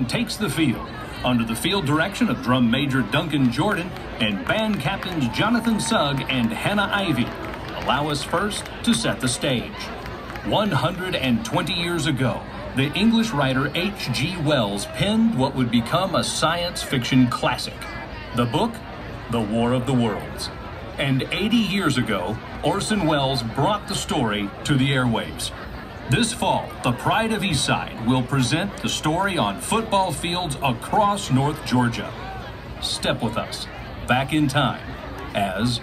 band takes the field under the field direction of drum major Duncan Jordan and band captains Jonathan Sugg and Hannah Ivy. Allow us first to set the stage. 120 years ago, the English writer H.G. Wells penned what would become a science fiction classic, the book, The War of the Worlds. And 80 years ago, Orson Welles brought the story to the airwaves. This fall, the Pride of Eastside will present the story on football fields across North Georgia. Step with us back in time as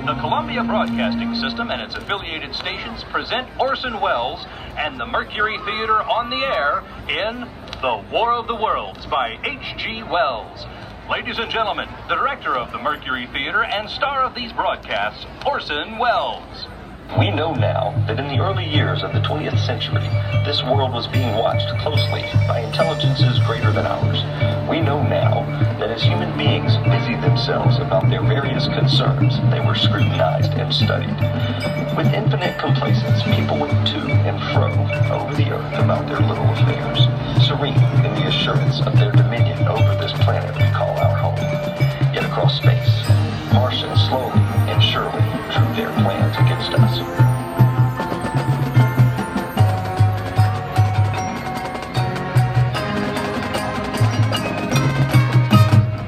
the Columbia Broadcasting System and its affiliated stations present Orson Welles and the Mercury Theater on the air in The War of the Worlds by H.G. Wells. Ladies and gentlemen, the director of the Mercury Theater and star of these broadcasts, Orson Welles. We know now that in the early years of the 20th century, this world was being watched closely by intelligences greater than ours. We know now that as human beings busied themselves about their various concerns, they were scrutinized and studied. With infinite complacence, people went to and fro over the earth about their little affairs, serene in the assurance of their dominion over this planet we call our home. Yet across space, Martians slowly and surely drew their plans against us.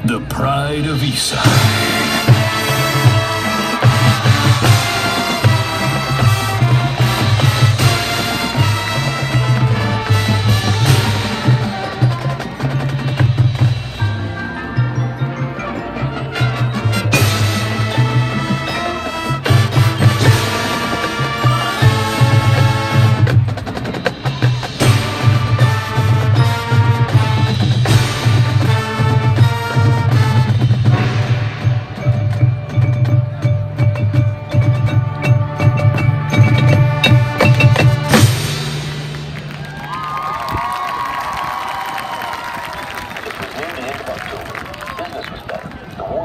The Pride of Eastside.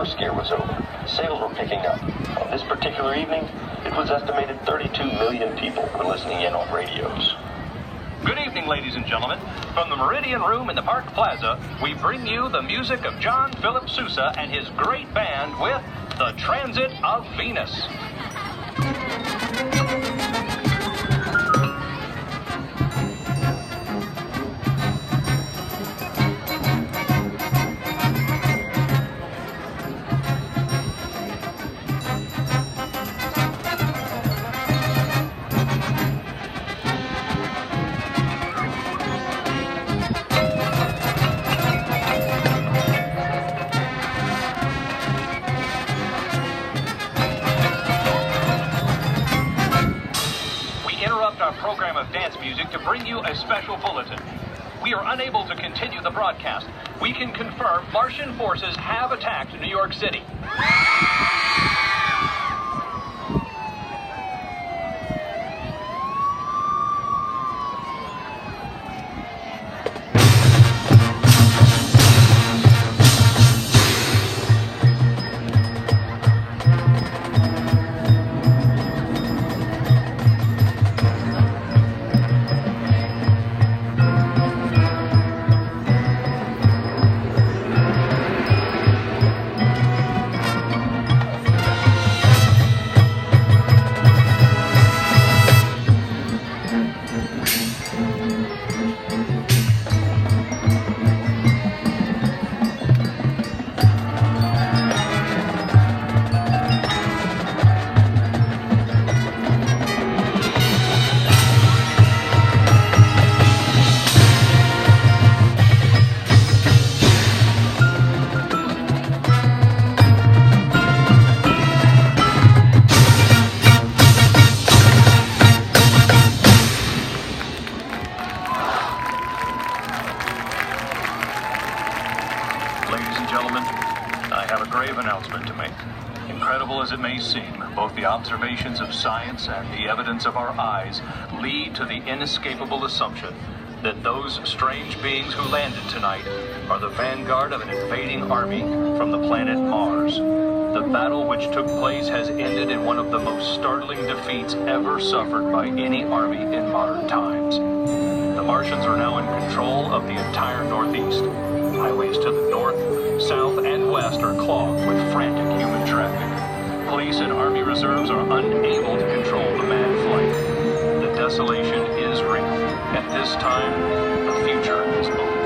Scare was over. Sales were picking up. On this particular evening, it was estimated 32 million people were listening in on radios. Good evening, ladies and gentlemen. From the Meridian Room in the Park Plaza, we bring you the music of John Philip Sousa and his great band with The Transit of Venus. Our program of dance music to bring you a special bulletin. We are unable to continue the broadcast. We can confirm Martian forces have attacked New York City. Ladies and gentlemen, I have a grave announcement to make. Incredible as it may seem, both the observations of science and the evidence of our eyes lead to the inescapable assumption that those strange beings who landed tonight are the vanguard of an invading army from the planet Mars. The battle which took place has ended in one of the most startling defeats ever suffered by any army in modern times. The Martians are now in control of the entire Northeast. Highways to the north, south, and west are clogged with frantic human traffic. Police and Army reserves are unable to control the mad flight. The desolation is real. At this time, the future is over.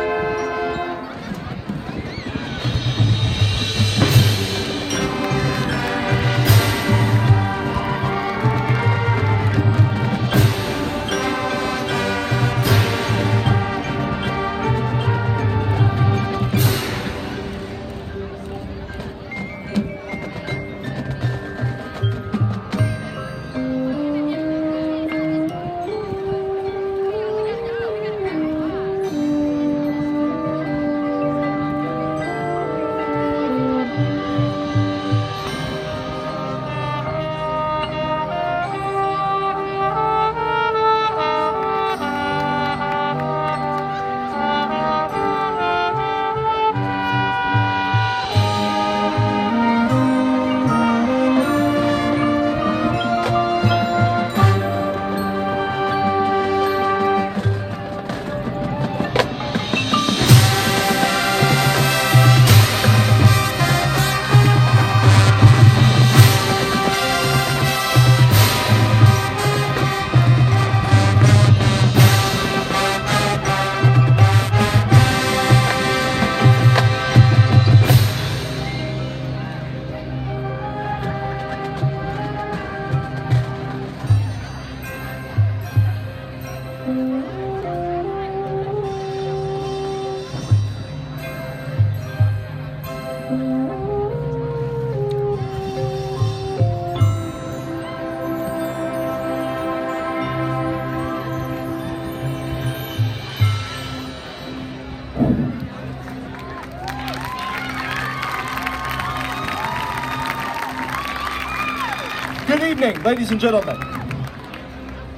Good evening, ladies and gentlemen.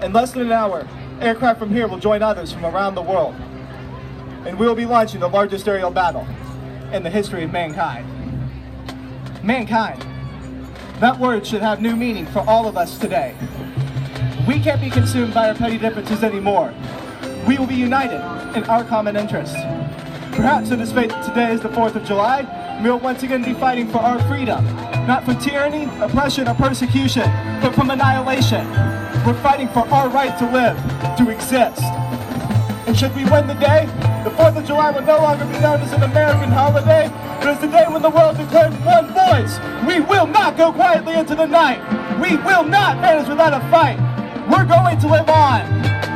In less than an hour, aircraft from here will join others from around the world, and we will be launching the largest aerial battle in the history of mankind. Mankind. That word should have new meaning for all of us today. We can't be consumed by our petty differences anymore. We will be united in our common interests. Perhaps it is fate that today is the 4th of July, and we will once again be fighting for our freedom. Not from tyranny, oppression, or persecution, but from annihilation. We're fighting for our right to live, to exist. And should we win the day, the 4th of July will no longer be known as an American holiday, but as the day when the world declared one voice. We will not go quietly into the night. We will not vanish without a fight. We're going to live on.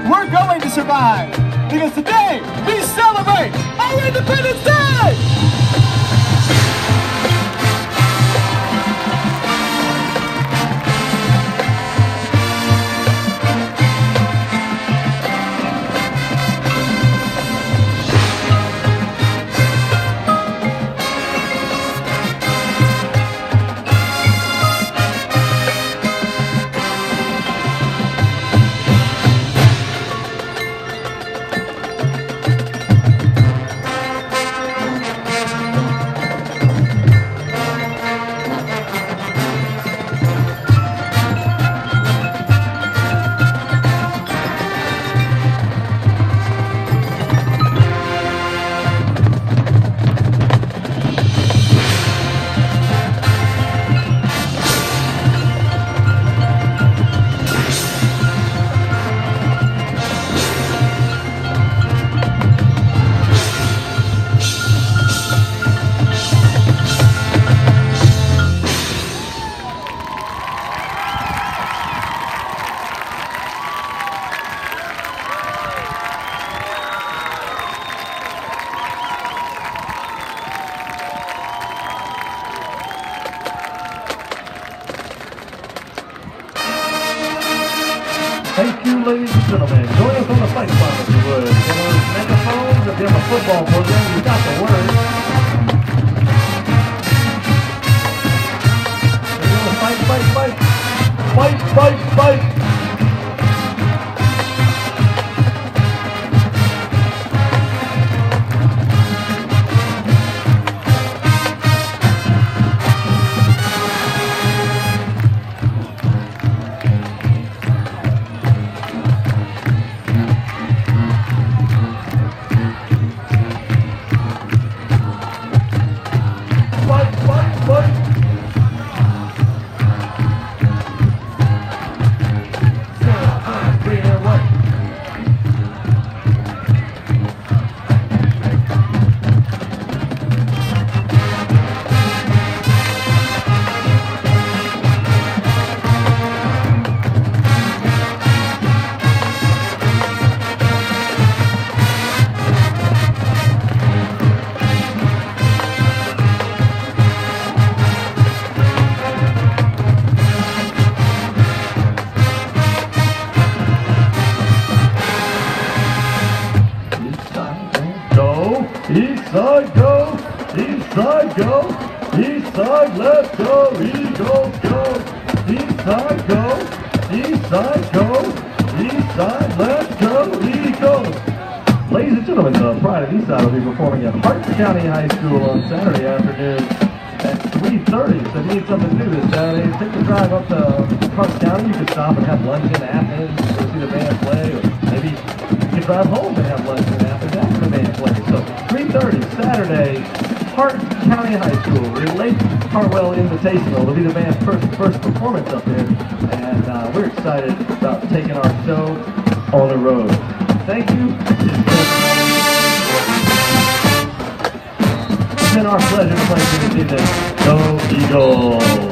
We're going to survive. Because today, we celebrate our Independence Day! Thank you, ladies and gentlemen. Join us on the fight spot if you would. For those megaphones, if you have a football program, you got the word. We're going to fight, fight, fight. Fight, fight, fight. go. Eastside, go. Eastside, go. Eastside, let's go. Eagles, go. Eastside, go. Eastside, go. Eastside, let's go. Eagles. Ladies and gentlemen, the Pride of Eastside will be performing at Hart County High School on Saturday afternoon at 3:30. So if you need something to do this Saturday, take the drive up to Hart County. You can stop and have lunch in Athens, go see the band play, or maybe you can drive home and have lunch in Athens after the band play. So 3:30 Saturday, Hart County High School, Relate Hartwell Invitational. It'll be the band's first performance up there, and we're excited about taking our show on the road. Thank you. It's been our pleasure to play for you this evening. Go Eagles!